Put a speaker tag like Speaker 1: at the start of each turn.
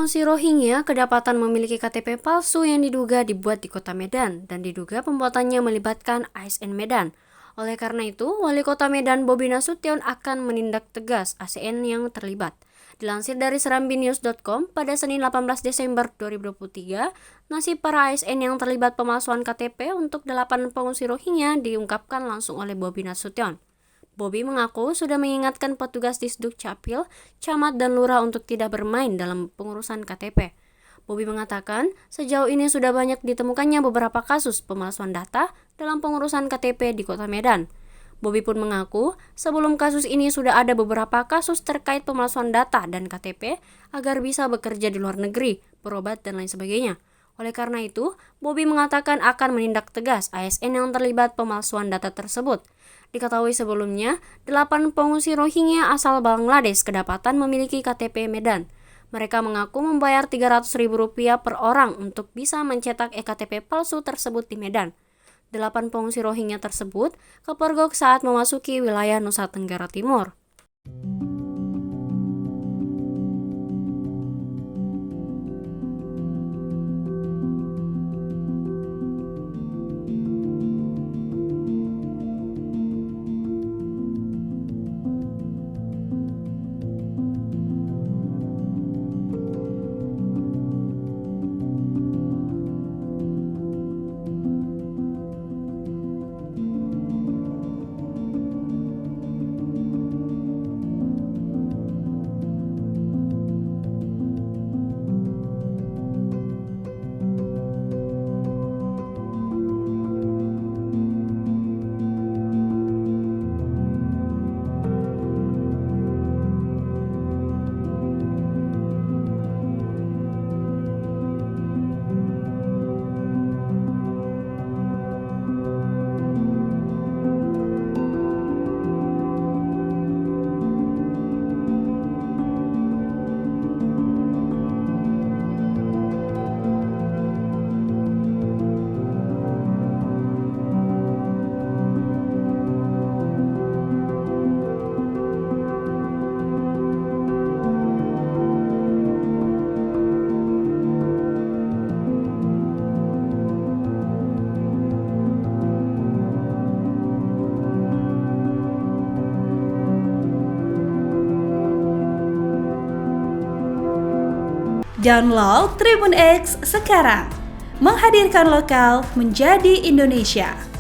Speaker 1: pengungsi Rohingya kedapatan memiliki KTP palsu yang diduga dibuat di Kota Medan dan diduga pembuatannya melibatkan ASN Medan. Oleh karena itu, Wali Kota Medan Bobi Nasution akan menindak tegas ASN yang terlibat. Dilansir dari serambinews.com, pada Senin 18 Desember 2023, nasib para ASN yang terlibat pemalsuan KTP untuk 8 pengungsi Rohingya diungkapkan langsung oleh Bobi Nasution. Bobi mengaku sudah mengingatkan petugas di Dukcapil, Camat, dan Lurah untuk tidak bermain dalam pengurusan KTP. Bobi mengatakan sejauh ini sudah banyak ditemukannya beberapa kasus pemalsuan data dalam pengurusan KTP di Kota Medan. Bobi pun mengaku sebelum kasus ini sudah ada beberapa kasus terkait pemalsuan data dan KTP agar bisa bekerja di luar negeri, berobat, dan lain sebagainya. Oleh karena itu, Bobi mengatakan akan menindak tegas ASN yang terlibat pemalsuan data tersebut. Diketahui sebelumnya, 8 pengungsi Rohingya asal Bangladesh kedapatan memiliki KTP Medan. Mereka mengaku membayar Rp300.000 per orang untuk bisa mencetak ektp palsu tersebut di Medan. 8 pengungsi Rohingya tersebut kepergok saat memasuki wilayah Nusa Tenggara Timur.
Speaker 2: Download Tribun X sekarang, menghadirkan lokal menjadi Indonesia.